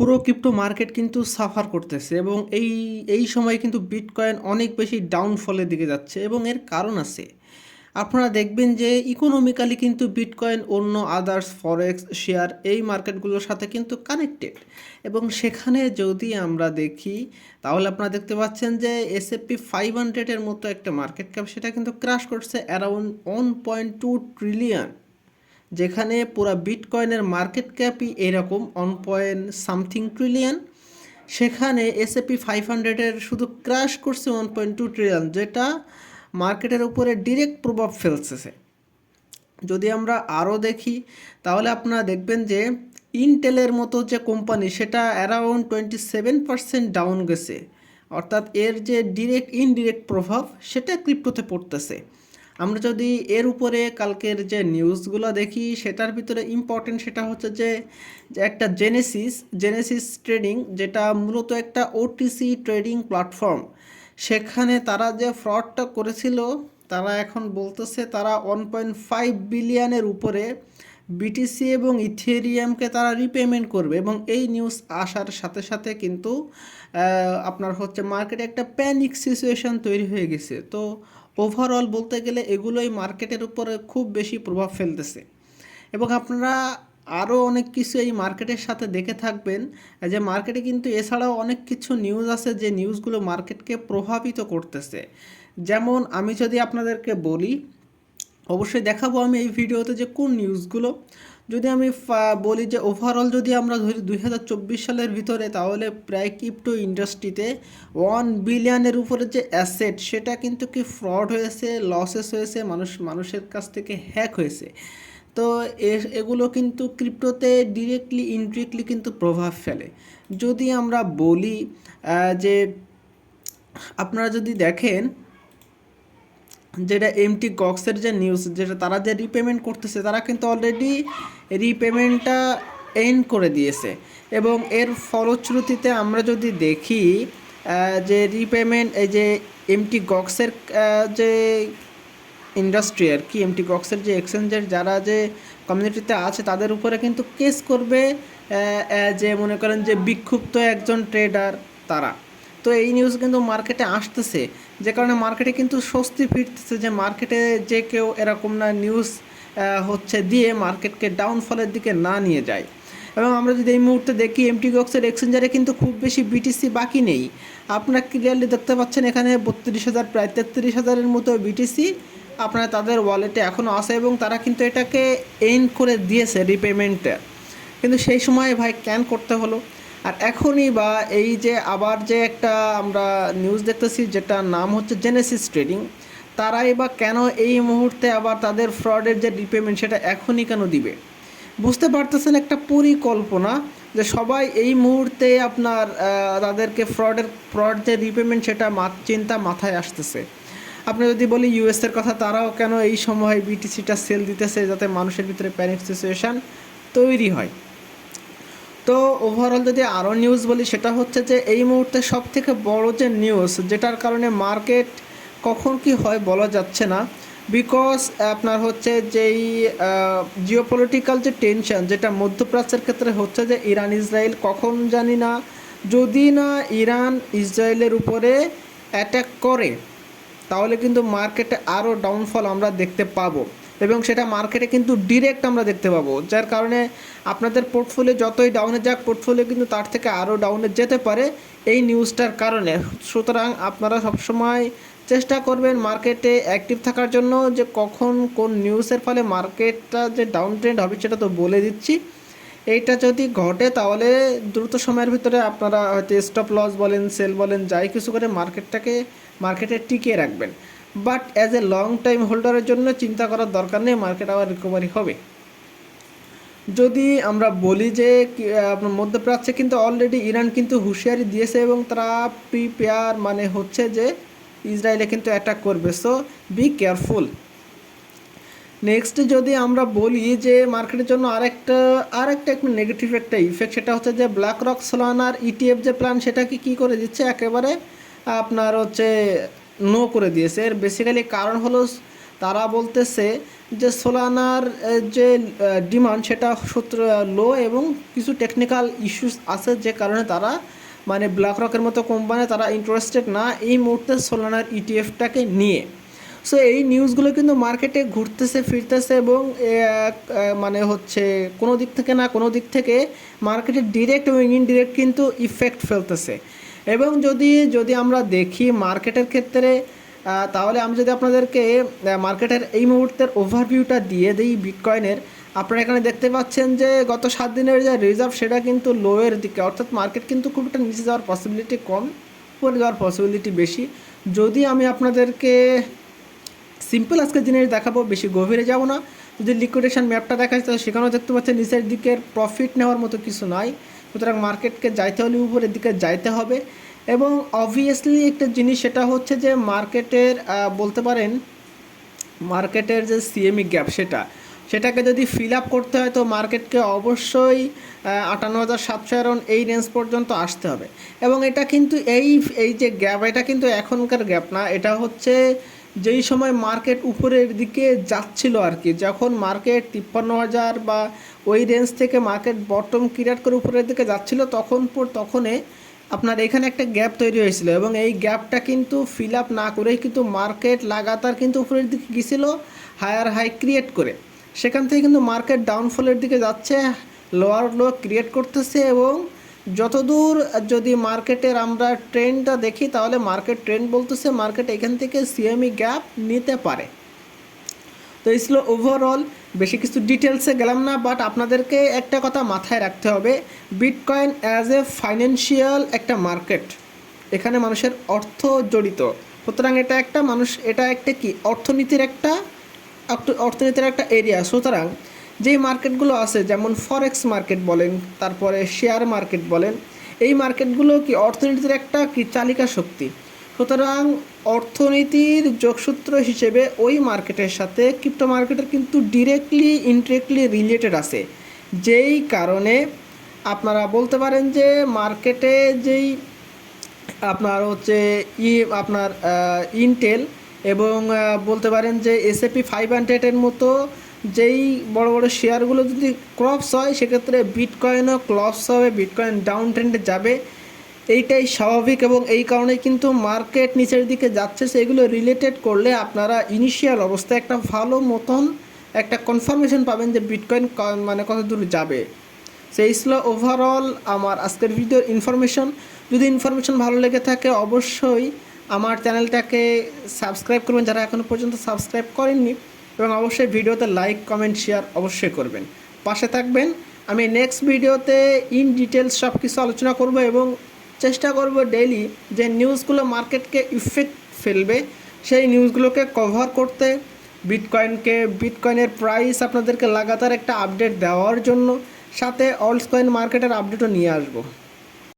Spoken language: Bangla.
পুরো ক্রিপ্টো মার্কেট কিন্তু সাফার করতেছে এবং এই সময় কিন্তু বিটকয়েন অনেক বেশি ডাউনফলের দিকে যাচ্ছে এবং এর কারণ আছে। আপনারা দেখবেন যে ইকোনমিক্যালি কিন্তু বিটকয়েন অন্য আদার্স ফরেক্স শেয়ার এই মার্কেটগুলোর সাথে কিন্তু কানেক্টেড এবং সেখানে যদি আমরা দেখি তাহলে আপনারা দেখতে পাচ্ছেন যে S&P 500-এর মতো একটা মার্কেট ক্যাপ সেটা কিন্তু ক্র্যাশ করছে অ্যারাউন্ড 1.2 ট্রিলিয়ন, যেখানে পুরো বিটকয়েনের মার্কেট ক্যাপই এরকম 1 পয়েন্ট সামথিং ট্রিলিয়ন। সেখানে S&P 500-এর শুধু ক্র্যাশ করছে 1.2 ট্রিলিয়ন, যেটা মার্কেটের উপরে ডিরেক্ট প্রভাব ফেলতেছে। যদি আমরা আরও দেখি তাহলে আপনারা দেখবেন যে ইন্টেলের মতো যে কোম্পানি সেটা অ্যারাউন্ড 27% ডাউন গেছে, অর্থাৎ এর যে ডিরেক্ট ইনডিরেক্ট প্রভাব সেটা ক্রিপ্টোতে পড়তেছে। আমরা যদি এর উপরে কালকের যে নিউজগুলো দেখি সেটার ভিতরে ইম্পর্টেন্ট সেটা হচ্ছে যে একটা জেনেসিস ট্রেডিং, যেটা মূলত একটা ওটিসি ট্রেডিং প্ল্যাটফর্ম, সেখানে তারা যে ফ্রডটা করেছিল তারা এখন বলতেছে তারা 1.5 বিলিয়নের উপরে বিটিসি এবং ইথেরিয়ামকে তারা রিপেমেন্ট করবে এবং এই নিউজ আসার সাথে সাথে কিন্তু আপনার হচ্ছে মার্কেটে একটা প্যানিক সিচুয়েশন তৈরি হয়ে গেছে। তো ওভারঅল বলতে গেলে এগুলোই মার্কেটের উপরে খুব বেশি প্রভাব ফেলতেছে এবং আপনারা আরও অনেক কিছু এই মার্কেটের সাথে দেখে থাকবেন যে মার্কেটে কিন্তু এছাড়াও অনেক কিছু নিউজ আছে যে নিউজগুলো মার্কেটকে প্রভাবিত করতেছে। যেমন আমি যদি আপনাদেরকে বলি, অবশ্যই দেখাবো আমি এই ভিডিওতে যে কোন নিউজগুলো। যদি আমি বলি যে ওভারঅল যদি আমরা ধরি 2024 সালের ভিতরে, তাহলে প্রায় ক্রিপ্টো ইন্ডাস্ট্রিতে 1 বিলিয়নের উপরে যে অ্যাসেট সেটা কিন্তু কি ফ্রড হয়েছে, লসেস হয়েছে, মানুষের কাছ থেকে হ্যাক হয়েছে। তো এগুলো কিন্তু ক্রিপ্টোতে ডিরেক্টলি ইনডিরেক্টলি কিন্তু প্রভাব ফেলে। যদি আমরা বলি যে আপনারা যদি দেখেন যেটা এমটি গক্সের যে নিউজ, যেটা তারা যে রিপেমেন্ট করতেছে তারা কিন্তু অলরেডি রিপেমেন্টটা এন্ড করে দিয়েছে এবং এর ফলশ্রুতিতে আমরা যদি দেখি যে রিপেমেন্ট এই যে এমটি গক্সের যে ইন্ডাস্ট্রি আর কি, এমটি গক্সের যে এক্সচেঞ্জের যারা যে কমিউনিটিতে আছে তাদের উপরে কিন্তু কেস করবে যে মনে করেন যে বিক্ষুব্ধ একজন ট্রেডার তারা। তো এই নিউজ কিন্তু মার্কেটে আসতেছে, যে কারণে মার্কেটে কিন্তু স্বস্তি ফিরতেছে যে মার্কেটে যে কেউ এরকম না নিউজ হচ্ছে দিয়ে মার্কেটকে ডাউনফলের দিকে না নিয়ে যায়। এবং আমরা যদি এই মুহূর্তে দেখি এমটি গক্সের এক্সচেঞ্জারে কিন্তু খুব বেশি বিটিসি বাকি নেই। আপনারা ক্লিয়ারলি দেখতে পাচ্ছেন এখানে 32,000 প্রায় 33,000-এর মতো বিটিসি আপনারা তাদের ওয়ালেটে এখনও আসে এবং তারা কিন্তু এটাকে এন্ড করে দিয়েছে রিপেমেন্টে। কিন্তু সেই সময় ভাই ক্যান করতে হলো। আর এখনই বা এই যে আবার যে একটা আমরা নিউজ দেখতেছি যেটার নাম হচ্ছে জেনেসিস ট্রেডিং, তারাই বা কেন এই মুহূর্তে আবার তাদের ফ্রডের যে রিপেমেন্ট সেটা এখনই কেন দিবে? বুঝতে পারতেছেন একটা পরিকল্পনা যে সবাই এই মুহূর্তে আপনার তাদেরকে ফ্রড যে রিপেমেন্ট সেটা চিন্তা মাথায় আসতেছে। আপনি যদি বলি ইউএসের কথা, তারাও কেন এই সময় বিটিসিটা সেল দিতেছে যাতে মানুষের ভিতরে প্যানিক সিচুয়েশান তৈরি হয়। তো ওভারঅল যদি আরও নিউজ বলি সেটা হচ্ছে যে এই মুহূর্তে সবথেকে বড় যে নিউজ যেটার কারণে মার্কেট কখন কি হয় বলা যাচ্ছে না, বিকজ আপনার হচ্ছে যেই জিওপলিটিক্যাল যে টেনশন যেটা মধ্যপ্রাচ্যের ক্ষেত্রে হচ্ছে যে ইরান ইসরায়েল, কখন জানি না, যদি না ইরান ইসরায়েলের উপরে অ্যাটাক করে তাহলে কিন্তু মার্কেটে আরও ডাউনফল আমরা দেখতে পাবো এবং সেটা মার্কেটে কিন্তু ডিরেক্ট আমরা দেখতে পাবো, যার কারণে আপনাদের পোর্টফোলিও যতই ডাউনে যাক পোর্টফোলিও কিন্তু তার থেকে আরও ডাউনে যেতে পারে এই নিউজটার কারণে। সুতরাং আপনারা সবসময় চেষ্টা করবেন মার্কেটে অ্যাক্টিভ থাকার জন্য, যে কখন কোন নিউজের ফলে মার্কেটটা যে ডাউন ট্রেন্ড হবে সেটা তো বলে দিচ্ছি। এইটা যদি ঘটে তাহলে দ্রুত সময়ের ভিতরে আপনারা হয়তো স্টপ লস বলেন, সেল বলেন, যাই কিছু করে মার্কেটে টিকিয়ে রাখবেন। But as a long time হোল্ডারের জন্য চিন্তা করার দরকার নেই, মার্কেট আবার রিকভারি হবে। যদি আমরা বলি যে আপনার মধ্যপ্রাচ্যে কিন্তু অলরেডি ইরান কিন্তু হুঁশিয়ারি দিয়েছে এবং তারা প্রিপেয়ার, মানে হচ্ছে যে ইসরায়েলে কিন্তু অ্যাটাক করবে, সো বি কেয়ারফুল। নেক্সট যদি আমরা বলি যে মার্কেটের জন্য আরেকটা একটু নেগেটিভ একটা ইফেক্ট, সেটা হচ্ছে যে ব্ল্যাক রক সোলানার ইটিএফ যে প্ল্যান সেটাকে কী করে দিচ্ছে, একেবারে আপনার হচ্ছে নো করে দিয়েছে। এর বেসিক্যালি কারণ হলো তারা বলতেছে যে সোলানার যে ডিমান্ড সেটা লো এবং কিছু টেকনিক্যাল ইস্যুস আছে যে কারণে তারা মানে ব্ল্যাক রকের মতো কোম্পানি তারা ইন্টারেস্টেড না এই মুহূর্তে সোলানার ইটিএফটাকে নিয়ে। সো এই নিউজগুলো কিন্তু মার্কেটে ঘুরতেছে ফিরতেছে এবং মানে হচ্ছে কোনো দিক থেকে না কোনো দিক থেকে মার্কেটে ডিরেক্ট এবং ইনডিরেক্ট কিন্তু ইফেক্ট ফেলতেছে। এবং যদি আমরা দেখি মার্কেটের ক্ষেত্রে তাহলে আমি যদি আপনাদেরকে মার্কেটের এই মুহূর্তের ওভারভিউটা দিয়ে দিই বিটকয়েনের, আপনারা এখানে দেখতে পাচ্ছেন যে গত 7 দিনের যে রিজার্ভ সেটা কিন্তু লোয়ের দিকে, অর্থাৎ মার্কেট কিন্তু খুব একটা নিচে যাওয়ার পসিবিলিটি কম, উপরে যাওয়ার পসিবিলিটি বেশি। যদি আমি আপনাদেরকে সিম্পল আজকে জিনিস দেখাবো, বেশি গভীরে যাব না। যদি লিকুইডেশন ম্যাপটা দেখাচ্ছে তাহলে সেখানেও দেখতে পাচ্ছেন নিচের দিকের প্রফিট নেওয়ার মতো কিছু নাই, সুতরাং মার্কেটকে যাইতে হলে উপরের দিকে যাইতে হবে। এবং অবভিয়াসলি একটা জিনিস সেটা হচ্ছে যে মার্কেটের বলতে পারেন মার্কেটের যে সিএমই গ্যাপ সেটাকে যদি ফিল আপ করতে হয় তো মার্কেটকে অবশ্যই 58,700 অ্যারাউন্ড এই রেঞ্জ পর্যন্ত আসতে হবে। এবং এটা কিন্তু এই যে গ্যাপ এটা কিন্তু এখনকার গ্যাপ না, এটা হচ্ছে যেই সময় মার্কেট উপরের দিকে যাচ্ছিল আর কি, যখন মার্কেট 53,000 বা ওই রেঞ্জ থেকে মার্কেট বটম ক্রিয়েট করে উপরের দিকে যাচ্ছিল তখনই আপনার এখানে একটা গ্যাপ তৈরি হয়েছিল এবং এই গ্যাপটা কিন্তু ফিল আপ না করেই কিন্তু মার্কেট লাগাতার কিন্তু উপরের দিকে গিয়েছিল হায়ার হাই ক্রিয়েট করে। সেখান থেকে কিন্তু মার্কেট ডাউনফলের দিকে যাচ্ছে, লোয়ার লো ক্রিয়েট করতেছে। এবং যতদূর যদি মার্কেটের আমরা ট্রেন্ডটা দেখি তাহলে মার্কেট ট্রেন্ড বলতেছে মার্কেট এখান থেকে সিএমই গ্যাপ নিতে পারে। তো এই ছিল ওভারঅল, বেশি কিছু ডিটেলসে গেলাম না, বাট আপনাদেরকে একটা কথা মাথায় রাখতে হবে, বিটকয়েন অ্যাজ এ ফাইন্যান্সিয়াল একটা মার্কেট, এখানে মানুষের অর্থ জড়িত, সুতরাং এটা একটা কি অর্থনীতির একটা এরিয়া। সুতরাং যেই মার্কেটগুলো আছে যেমন ফরেক্স মার্কেট বলেন, তারপরে শেয়ার মার্কেট বলেন, এই মার্কেটগুলো কি অর্থনীতির একটা কি চালিকা শক্তি। সুতরাং অর্থনীতির যোগসূত্র হিসেবে ওই মার্কেটের সাথে ক্রিপ্টো মার্কেটের কিন্তু ডিরেক্টলি ইনডিরেক্টলি রিলেটেড আছে, যেই কারণে আপনারা বলতে পারেন যে মার্কেটে যেই আপনার হচ্ছে আপনার ইন্টেল এবং বলতে পারেন যে S&P 500-এর মতো যেই বড় বড় শেয়ারগুলো যদি ক্রপস হয় সেক্ষেত্রে বিটকয়েনও ক্রপস হবে, বিটকয়েন ডাউন ট্রেন্ডে যাবে, এইটাই স্বাভাবিক। এবং এই কারণে কিন্তু মার্কেট নিচের দিকে যাচ্ছে। সেগুলো রিলেটেড করলে আপনারা ইনিশিয়াল অবস্থায় একটা ভালো মতন একটা কনফার্মেশন পাবেন যে বিটকয়েন মানে কত দূর যাবে। সেই ছিল ওভারঅল আমার আজকের ভিডিওর ইনফরমেশন। যদি ইনফরমেশন ভালো লেগে থাকে অবশ্যই আমার চ্যানেলটাকে সাবস্ক্রাইব করবেন যারা এখনও পর্যন্ত সাবস্ক্রাইব করেননি, এবং অবশ্যই ভিডিওতে লাইক কমেন্ট শেয়ার অবশ্যই করবেন, পাশে থাকবেন। আমি নেক্সট ভিডিওতে ইন ডিটেলস সব কিছু আলোচনা করব এবং চেষ্টা করব ডেইলি যে নিউজগুলো মার্কেটকে ইফেক্ট ফেলবে সেই নিউজগুলোকে কভার করতে, বিটকয়েনের প্রাইস আপনাদেরকে লাগাতার একটা আপডেট দেওয়ার জন্য, সাথে অল্টকয়েন মার্কেটের আপডেটও নিয়ে আসবো।